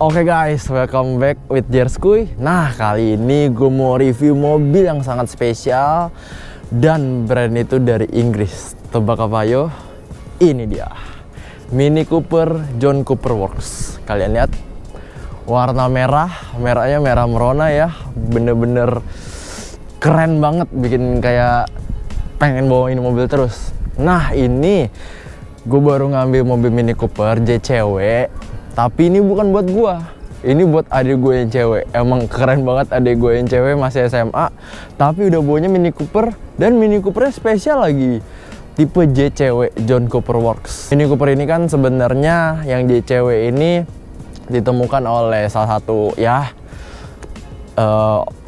Oke guys, welcome back with Jerskuy. Nah, kali ini gue mau review mobil yang sangat spesial dan brand itu dari Inggris. Tebak apa yo? Ini dia, Mini Cooper John Cooper Works. Kalian lihat, warna merahnya merah merona ya, bener-bener keren banget, bikin kayak pengen bawa ini mobil terus. Nah, ini gue baru ngambil mobil Mini Cooper JCW. Tapi ini bukan buat gua, ini buat adik gue yang cewek. Emang keren banget adik gue yang cewek, masih SMA, tapi udah bawanya Mini Cooper, dan Mini Coopernya spesial lagi, tipe JCW, John Cooper Works. Mini Cooper ini kan sebenarnya yang JCW ini ditemukan oleh salah satu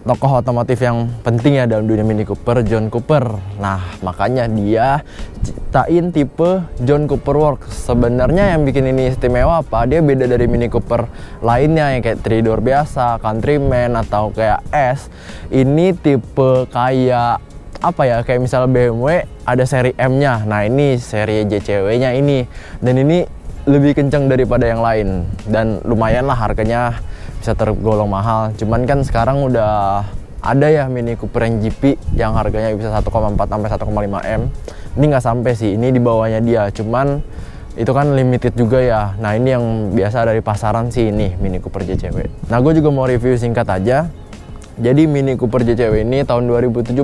tokoh otomotif yang penting ya dalam dunia Mini Cooper, John Cooper. Nah, makanya dia ciptain tipe John Cooper Works. Sebenarnya yang bikin ini istimewa apa? Dia beda dari Mini Cooper lainnya yang kayak 3-door biasa, Countryman atau kayak S. Ini tipe kayak apa ya? Kayak misalnya BMW ada seri M-nya. Nah, ini seri JCW-nya ini. Dan ini lebih kencang daripada yang lain. Dan lumayan lah harganya, bisa tergolong mahal. Cuman kan sekarang udah ada ya Mini Cooper yang GP yang harganya bisa 1,4 sampai 1,5 M. Ini nggak sampai sih, ini di bawahnya dia. Cuman itu kan limited juga ya. Nah, ini yang biasa dari pasaran sih, ini Mini Cooper JCW. Nah, gue juga mau review singkat aja. Jadi Mini Cooper JCW ini tahun 2017.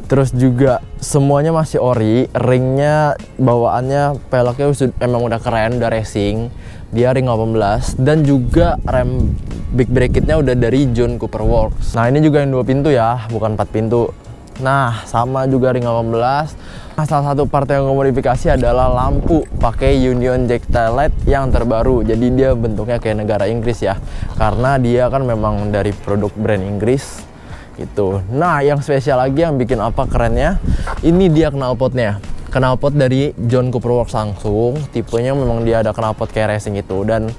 Terus juga semuanya masih ori, ringnya bawaannya peleknya emang udah keren, udah racing. Dia ring 18 dan juga rem big brake kitnya udah dari John Cooper Works. Nah, ini juga yang 2 pintu ya, bukan 4 pintu. Nah, sama juga ring 18. Nah, salah satu part yang modifikasi adalah lampu pakai Union Jack taillight yang terbaru. Jadi dia bentuknya kayak negara Inggris ya, karena dia kan memang dari produk brand Inggris gitu. Nah, yang spesial lagi yang bikin apa kerennya, ini dia knalpotnya. Knalpot dari John Cooper Works langsung, tipenya memang dia ada knalpot kayak racing itu, dan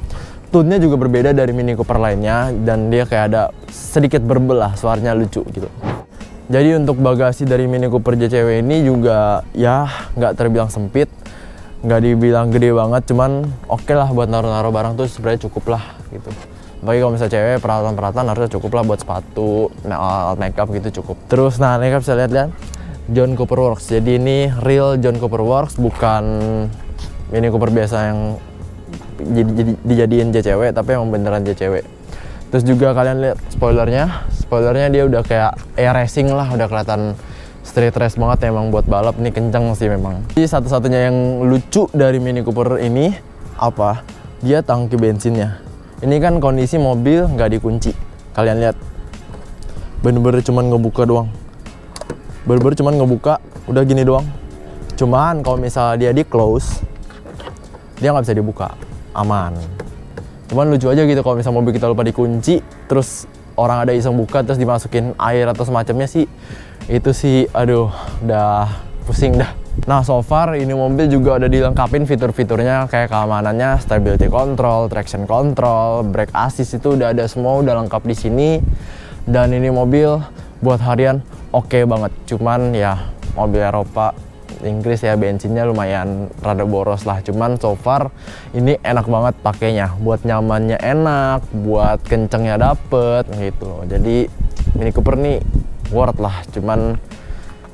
tone-nya juga berbeda dari Mini Cooper lainnya, dan dia kayak ada sedikit berbelah, suaranya lucu gitu. Jadi untuk bagasi dari Mini Cooper JCW ini juga ya nggak terbilang sempit, nggak dibilang gede banget, cuman oke lah buat naruh-naruh barang tuh sebenarnya cukup lah gitu. Bagi kalau misalnya cewek, peralatan-peralatan harusnya cukup lah buat sepatu, alat makeup gitu cukup. Terus nah, makeup bisa lihat-lihat John Cooper Works. Jadi ini real John Cooper Works, bukan Mini Cooper biasa yang dijadiin JCW, tapi emang beneran JCW. Terus juga kalian lihat spoilernya dia udah kayak racing lah, udah kelihatan street race banget ya, emang buat balap nih kenceng sih memang. Jadi satu-satunya yang lucu dari Mini Cooper ini apa? Dia tangki bensinnya. Ini kan kondisi mobil nggak dikunci. Kalian lihat, bener-bener cuman ngebuka doang. Bener-bener cuman ngebuka, udah gini doang. Cuman kalau misalnya dia di close, dia nggak bisa dibuka, aman. Cuman lucu aja gitu kalau misalnya mobil kita lupa dikunci, terus orang ada iseng buka terus dimasukin air atau semacamnya sih, itu sih aduh udah pusing dah. Nah, so far ini mobil juga udah dilengkapin fitur-fiturnya kayak keamanannya, stability control, traction control, brake assist, itu udah ada semua, udah lengkap di sini. Dan ini mobil buat harian oke banget. Cuman ya mobil Eropa, Inggris ya, bensinnya lumayan rada boros lah. Cuman so far ini enak banget pakainya, buat nyamannya enak, buat kencengnya dapet gitu loh. Jadi Mini Cooper nih worth lah. Cuman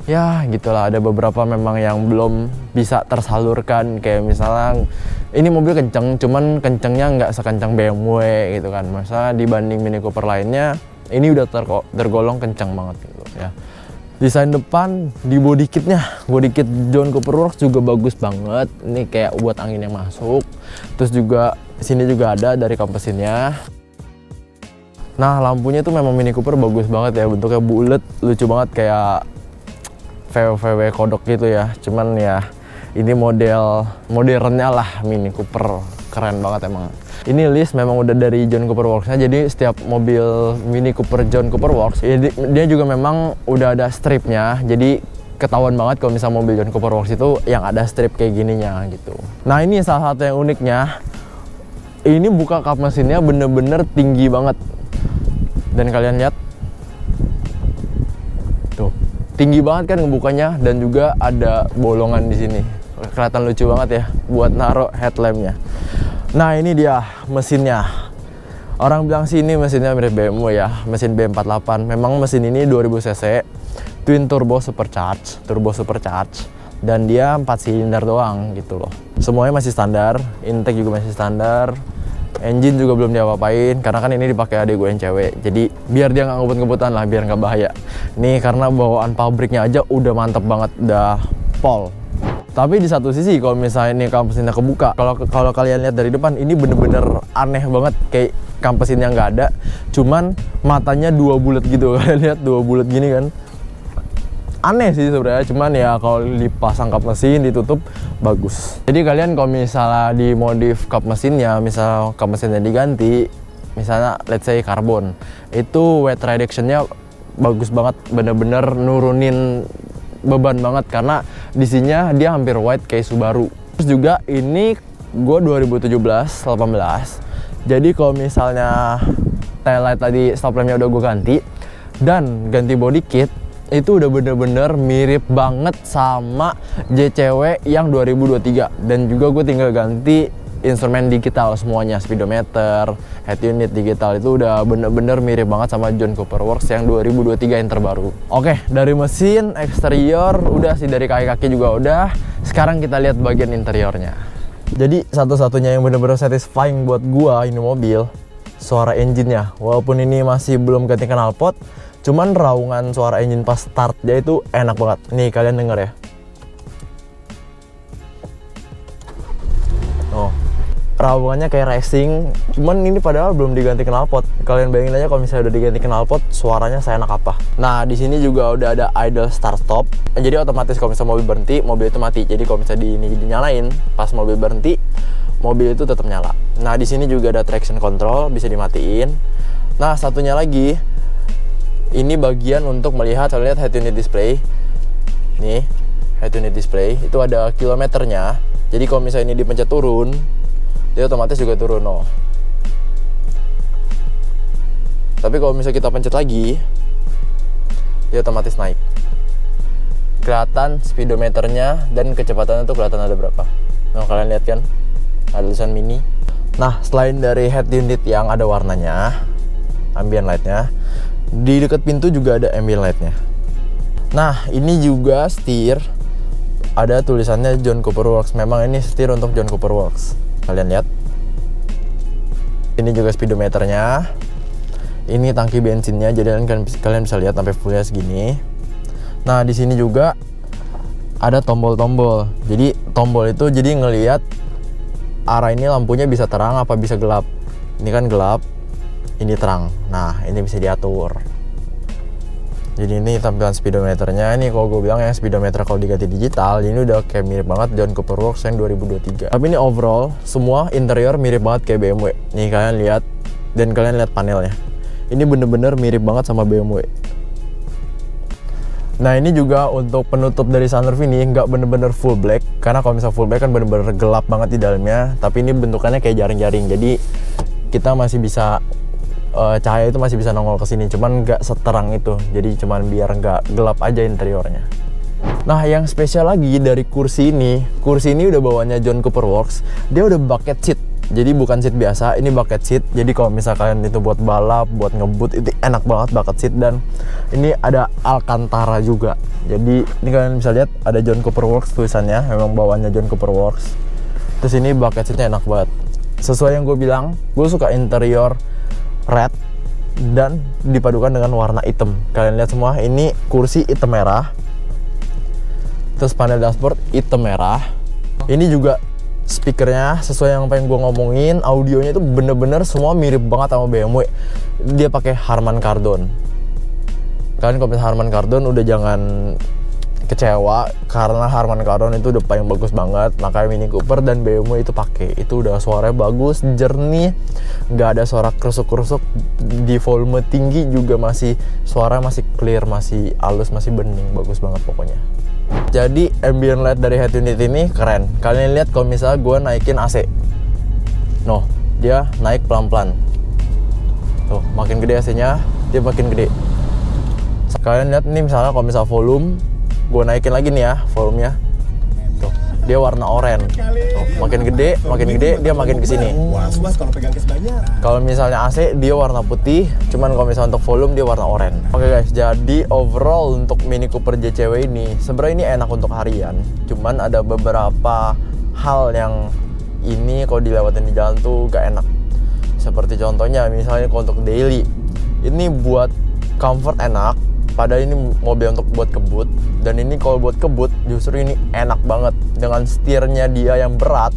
ya gitulah, ada beberapa memang yang belum bisa tersalurkan, kayak misalnya ini mobil kenceng, cuman kencengnya nggak sekencang BMW gitu kan. Masa dibanding Mini Cooper lainnya, ini udah tergolong kenceng banget gitu ya. Desain depan di body kitnya, body kit John Cooper Works juga bagus banget. Ini kayak buat angin yang masuk. Terus juga sini juga ada dari kompesinnya. Nah, lampunya tuh memang Mini Cooper bagus banget ya, bentuknya bulat, lucu banget kayak VW kodok gitu ya. Cuman ya ini modernnya lah Mini Cooper, keren banget emang. Ini list memang udah dari John Cooper Works-nya, jadi setiap mobil Mini Cooper John Cooper Works dia juga memang udah ada stripnya, jadi ketahuan banget kalau misalnya mobil John Cooper Works itu yang ada strip kayak gininya gitu. Nah, ini salah satu yang uniknya, ini buka kap mesinnya bener-bener tinggi banget, dan kalian lihat tuh, tinggi banget kan ngebukanya, dan juga ada bolongan di sini. Kelihatan lucu banget ya buat naruh headlampnya. Nah ini dia mesinnya. Orang bilang sih ini mesinnya mirip BMW ya, mesin B48. Memang mesin ini 2000 cc, twin turbo supercharge, dan dia 4 silinder doang gitu loh. Semuanya masih standar, intake juga masih standar, engine juga belum diapa-apain karena kan ini dipakai adik gue yang cewek. Jadi biar dia nggak ngebut-ngebutan lah, biar nggak bahaya. Nih karena bawaan pabriknya aja udah mantep banget, udah pol. Tapi di satu sisi kalau misalnya ini kampesinnya kebuka, kalau kalian lihat dari depan ini bener-bener aneh banget, kayak kampesinnya nggak ada, cuman matanya 2 bulat gitu. Kalian lihat 2 bulat gini kan, aneh sih sebenarnya, cuman ya kalau dipasang kap mesin ditutup bagus. Jadi kalian kalau misalnya dimodif kap mesinnya, misal kap mesinnya diganti, misalnya let's say karbon, itu weight reduction-nya bagus banget, bener-bener nurunin beban banget karena disinya dia hampir white kayak Subaru. Terus juga ini gue 2017-18, jadi kalau misalnya tail light tadi stop lampnya udah gue ganti dan ganti body kit, itu udah bener-bener mirip banget sama JCW yang 2023. Dan juga gue tinggal ganti instrumen digital semuanya, speedometer, head unit digital, itu udah bener-bener mirip banget sama John Cooper Works yang 2023 yang terbaru. Oke, dari mesin, eksterior udah sih, dari kaki-kaki juga udah. Sekarang kita lihat bagian interiornya. Jadi satu-satunya yang bener-bener satisfying buat gua ini mobil, suara engine-nya. Walaupun ini masih belum ganti knalpot, cuman raungan suara engine pas start dia itu enak banget. Nih kalian denger ya. Oh, raungannya kayak racing. Cuman ini padahal belum diganti knalpot. Kalian bayangin aja kalau misalnya udah diganti knalpot, suaranya seenak apa. Nah di sini juga udah ada idle start stop. Jadi otomatis kalau misalnya mobil berhenti, mobil itu mati. Jadi kalau misalnya ini dinyalain, pas mobil berhenti, mobil itu tetap nyala. Nah di sini juga ada traction control, bisa dimatiin. Nah satunya lagi, ini bagian untuk melihat, kalian lihat head unit display. Nih, head unit display itu ada kilometernya. Jadi kalau misalnya ini dipencet turun, dia otomatis juga turun. Oh. Tapi kalau misalnya kita pencet lagi, dia otomatis naik. Kelihatan speedometernya dan kecepatannya tuh kelihatan ada berapa. Nah kalian lihat kan, ada tulisan mini. Nah selain dari head unit yang ada warnanya, ambient lightnya, di dekat pintu juga ada ambient lightnya. Nah ini juga setir, ada tulisannya John Cooper Works. Memang ini setir untuk John Cooper Works. Kalian lihat. Ini juga speedometernya. Ini tangki bensinnya, jadi kalian bisa lihat sampai fullnya segini. Nah di sini juga ada tombol-tombol. Jadi tombol itu jadi ngelihat arah ini lampunya bisa terang apa bisa gelap. Ini kan gelap, ini terang. Nah ini bisa diatur. Jadi ini tampilan speedometernya. Ini kalau gue bilang ya, speedometer kalau diganti digital ini udah kayak mirip banget John Cooper Works yang 2023. Tapi ini overall semua interior mirip banget kayak BMW. Nih kalian lihat, dan kalian lihat panelnya. Ini bener-bener mirip banget sama BMW. Nah ini juga untuk penutup dari sunroof ini nggak bener-bener full black, karena kalau misalnya full black kan bener-bener gelap banget di dalamnya. Tapi ini bentukannya kayak jaring-jaring, jadi kita masih bisa cahaya itu masih bisa nongol ke sini, cuman nggak seterang itu. Jadi cuman biar nggak gelap aja interiornya. Nah yang spesial lagi dari kursi ini udah bawaannya John Cooper Works. Dia udah bucket seat. Jadi bukan seat biasa, ini bucket seat. Jadi kalau misalkan itu buat balap, buat ngebut, itu enak banget bucket seat. Dan ini ada Alcantara juga. Jadi ini kalian bisa lihat ada John Cooper Works tulisannya, memang bawaannya John Cooper Works. Terus ini bucket seatnya enak banget. Sesuai yang gue bilang, gue suka interior red dan dipadukan dengan warna hitam. Kalian lihat semua, ini kursi hitam merah. Terus panel dashboard hitam merah. Ini juga speakernya sesuai yang pengen gue ngomongin, audionya itu bener-bener semua mirip banget sama BMW. Dia pakai Harman Kardon. Kalian kalau misalnya Harman Kardon udah jangan kecewa, karena Harman Kardon itu udah paling bagus banget. Makanya Mini Cooper dan BMW itu pakai. Itu udah suaranya bagus, jernih, nggak ada suara kerusuk-kerusuk. Di volume tinggi juga masih suara masih clear, masih halus, masih bening, bagus banget pokoknya. Jadi ambient light dari head unit ini keren. Kalian lihat kalau misalnya gue naikin AC, noh, dia naik pelan-pelan. Tuh, makin gede AC-nya, dia makin gede. Kalian lihat nih misalnya kalau misalnya volume, gue naikin lagi nih ya volumenya. Tuh, dia warna oranye. Makin gede dia makin kesini. Kalau misalnya AC dia warna putih, cuman kalau misalnya untuk volume dia warna oranye. Oke guys, jadi overall untuk Mini Cooper JCW ini sebenarnya ini enak untuk harian, cuman ada beberapa hal yang ini kalau dilewatin di jalan tuh gak enak. Seperti contohnya misalnya kalau untuk daily, ini buat comfort enak, padahal ini mobil untuk buat kebut. Dan ini kalau buat kebut justru ini enak banget, dengan setirnya dia yang berat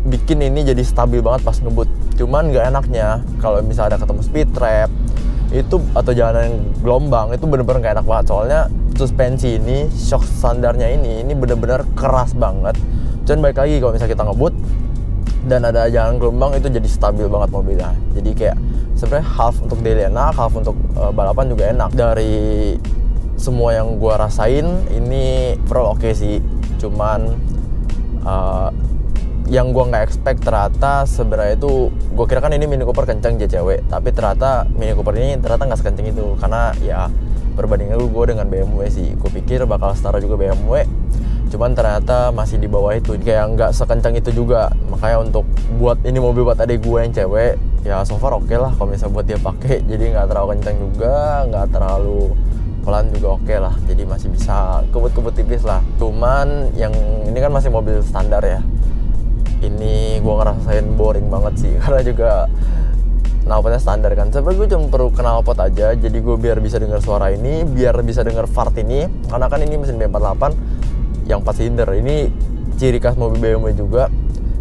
bikin ini jadi stabil banget pas ngebut. Cuman gak enaknya kalau misalnya ada ketemu speed trap itu atau jalanan yang gelombang, itu bener-bener gak enak banget. Soalnya suspensi ini, shock standarnya ini bener-bener keras banget. Cuman baik lagi kalau misalnya kita ngebut dan ada jalan gelombang itu jadi stabil banget mobilnya. Jadi kayak sebenarnya half untuk daily enak, half untuk balapan juga enak. Dari semua yang gua rasain ini overall oke sih. Cuman yang gua nggak expect ternyata sebenarnya itu, gua kira kan ini Mini Cooper kencang JCW, tapi ternyata Mini Cooper ini ternyata nggak sekencang itu. Karena ya perbandingan gue dengan BMW sih, gue pikir bakal setara juga BMW, cuman ternyata masih di bawah itu, kayak nggak sekencang itu juga. Makanya untuk buat ini mobil buat adik gue yang cewek, ya so far oke lah kalau misalnya buat dia pakai. Jadi nggak terlalu kencang juga, nggak terlalu pelan juga oke lah. Jadi masih bisa kebut-kebut tipis lah. Cuman yang ini kan masih mobil standar ya. Ini gue ngerasain boring banget sih, karena juga knalpotnya standar kan. Sebenarnya gue cuma perlu knalpot aja, jadi gue biar bisa dengar suara ini, biar bisa dengar fart ini. Karena kan ini mesin B48 yang 4 silinder. Ini ciri khas mobil BMW juga.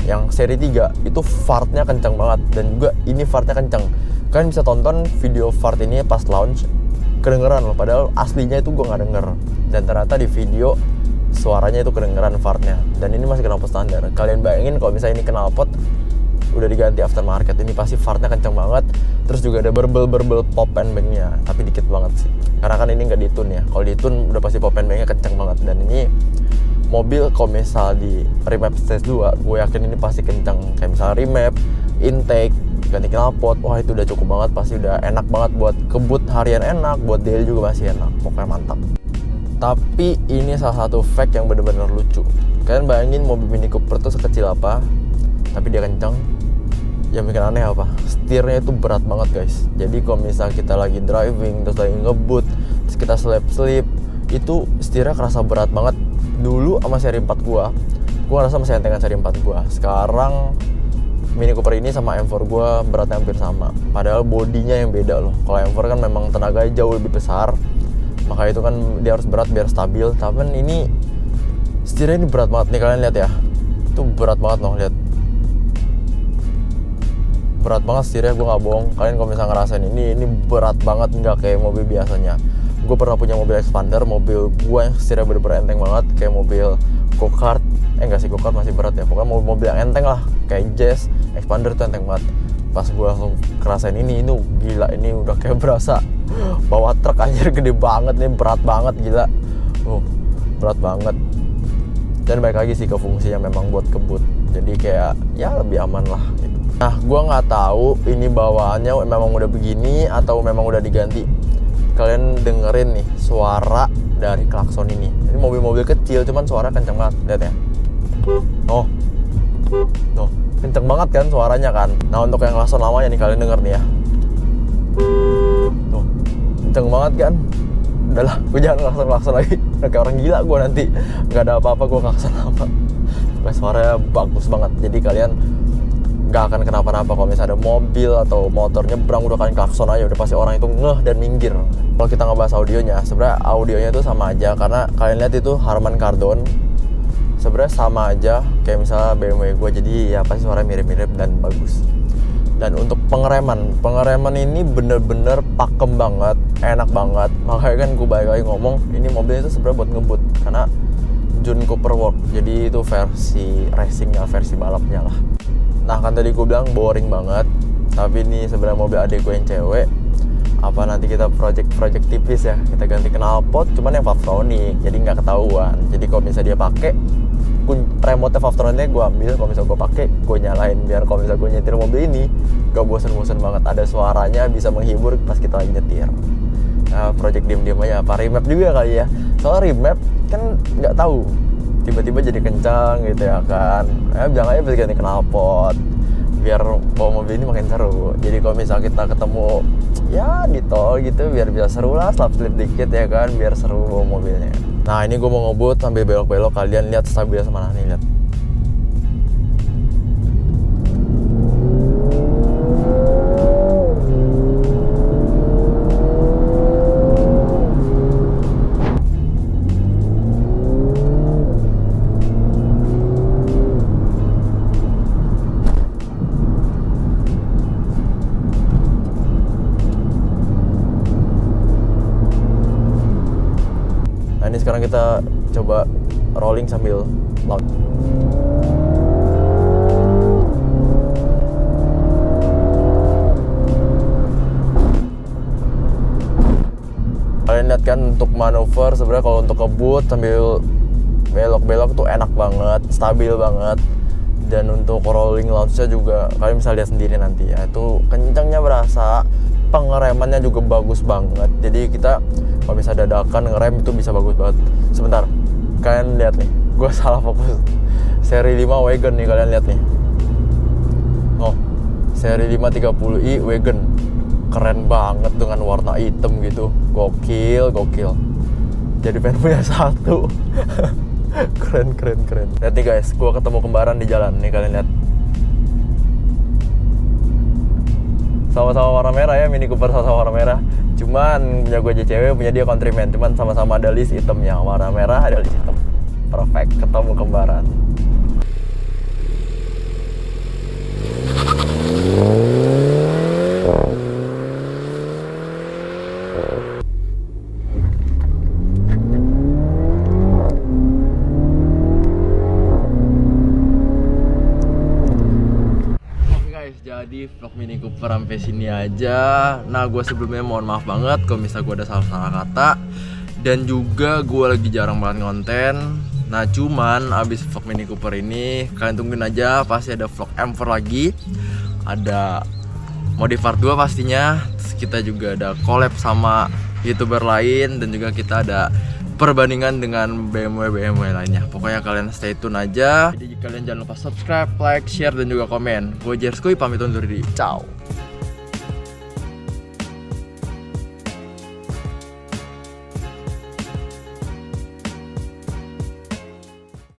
Yang seri 3 itu fartnya kencang banget, dan juga ini fartnya kencang. Kalian bisa tonton video fart ini pas launch, kedengeran loh, padahal aslinya itu gue nggak denger. Dan ternyata di video suaranya itu kedengeran fartnya. Dan ini masih knalpot standar. Kalian bayangin kalau misalnya ini knalpot udah diganti aftermarket, ini pasti fartnya kencang banget. Terus juga ada berbel pop and bang-nya, tapi dikit banget sih, karena kan ini nggak ditune ya. Kalau ditune udah pasti pop and bang-nya kencang banget. Dan ini mobil kalau misal di remap stage 2, gue yakin ini pasti kencang. Kayak misalnya remap, intake, ganti knalpot, wah itu udah cukup banget, pasti udah enak banget buat kebut harian, enak buat daily juga masih enak, pokoknya mantap. Tapi ini salah satu fact yang bener-bener lucu. Kalian bayangin mobil Mini Cooper tuh sekecil apa, tapi dia kencang. Yang bikin aneh apa? Setirnya itu berat banget guys. Jadi kalau misal kita lagi driving, terus lagi ngebut, terus kita slip, itu setirnya kerasa berat banget. Dulu sama seri 4 gua ngerasa masih entengan seri 4 gua. Sekarang Mini Cooper ini sama M4 gua beratnya hampir sama. Padahal bodinya yang beda loh. Kalau M4 kan memang tenaganya jauh lebih besar, maka itu kan dia harus berat biar stabil. Tapi ini setirnya ini berat banget nih, kalian lihat ya. Itu berat banget loh, lihat. Berat banget setirnya, gue nggak bohong. Kalian kalau misalnya ngerasain ini berat banget, nggak kayak mobil biasanya. Gue pernah punya mobil expander, mobil gue yang setirnya bener-bener enteng banget, kayak mobil go-kart. Enggak sih, go-kart masih berat ya, pokoknya mobil yang enteng lah, kayak Jazz, expander tuh enteng banget. Pas gue langsung ngerasain ini gila, ini udah kayak berasa bawa truk anjir, gede banget nih, berat banget, gila. Berat banget. Dan baik lagi sih ke fungsinya memang buat kebut, jadi kayak ya lebih aman lah gitu. Nah, gue nggak tahu ini bawaannya memang udah begini atau memang udah diganti. Kalian dengerin nih suara dari klakson ini. Ini mobil-mobil kecil, cuman suara kenceng banget, lihat ya. Oh, kenceng banget kan suaranya kan. Nah, untuk yang klakson lamanya nih kalian denger nih ya. Tuh, kenceng banget kan. Udahlah, gue jangan klakson lagi. Udah kayak orang gila gue nanti. Gak ada apa-apa gue klakson lama. Pokoknya suaranya bagus banget. Jadi kalian gak akan kenapa-napa kalau misalnya ada mobil atau motor nyebrang, udah kalian klakson aja, udah pasti orang itu ngeh dan minggir. Kalau kita ngebahas audionya, sebenarnya audionya itu sama aja, karena kalian lihat itu Harman Kardon sebenarnya sama aja kayak misalnya BMW gue, jadi ya pasti suaranya mirip-mirip dan bagus. Dan untuk pengereman ini bener-bener pakem banget, enak banget. Makanya kan gue balik lagi ngomong, ini mobilnya itu sebenarnya buat ngebut, karena John Cooper Work, jadi itu versi racingnya, versi balapnya lah. Nah kan tadi gue bilang boring banget, tapi ini sebenarnya mobil adik gue yang cewek. Apa nanti kita project tipis ya, kita ganti knalpot, cuman yang Valvetronic, jadi nggak ketahuan. Jadi kalau misalnya dia pakai remote Valvetronic gue ambil, kalau misalnya gue pakai gue nyalain, biar kalau misalnya gue nyetir mobil ini gak bosen-bosen banget, ada suaranya, bisa menghibur pas kita lagi nyetir. Nah, project diem-diem aja, apa remap juga kali ya, soalnya remap kan nggak tahu tiba-tiba jadi kencang gitu ya kan. Bilang aja bisa ganti knalpot biar bawa mobil ini makin seru. Jadi kalau misalnya kita ketemu ya di tol gitu biar bisa seru lah, slap-slip dikit ya kan, biar seru bawa mobilnya. Nah ini gue mau ngebut sambil belok-belok, kalian lihat stabilnya mana nih, lihat. Nah ini sekarang kita coba rolling sambil loud. Kalian lihat kan untuk manuver sebenarnya kalau untuk ngebut sambil belok-belok tuh enak banget, stabil banget. Dan untuk rolling launch-nya juga kalian bisa lihat sendiri nanti ya, itu kencangnya berasa, pengeremannya juga bagus banget. Jadi kita kalau bisa dadakan ngerem itu bisa bagus banget. Sebentar, kalian lihat nih, gue salah fokus. Seri 5 wagon nih, kalian lihat nih. Oh, seri 530i wagon, keren banget dengan warna hitam gitu, gokil. Jadi pengen punya satu. keren. Lihat nih guys, gue ketemu kembaran di jalan nih, kalian lihat. Sama-sama warna merah ya, Mini Cooper sama-sama warna merah. Cuman punya gue aja cewek, punya dia countryman. Cuman sama-sama ada list hitamnya, warna merah ada list hitam. Perfect, ketemu kembaran. Jadi vlog Mini Cooper sampai sini aja. Nah gue sebelumnya mohon maaf banget kalau misalnya gue ada salah kata. Dan juga gue lagi jarang banget konten. Nah cuman abis vlog Mini Cooper ini kalian tungguin aja, pasti ada vlog M4 lagi. Ada modif part 2 pastinya. Terus kita juga ada collab sama YouTuber lain. Dan juga kita ada perbandingan dengan BMW lainnya. Pokoknya kalian stay tune aja. Jadi kalian jangan lupa subscribe, like, share, dan juga komen. Gue Jerskoy pamit undur diri. Ciao.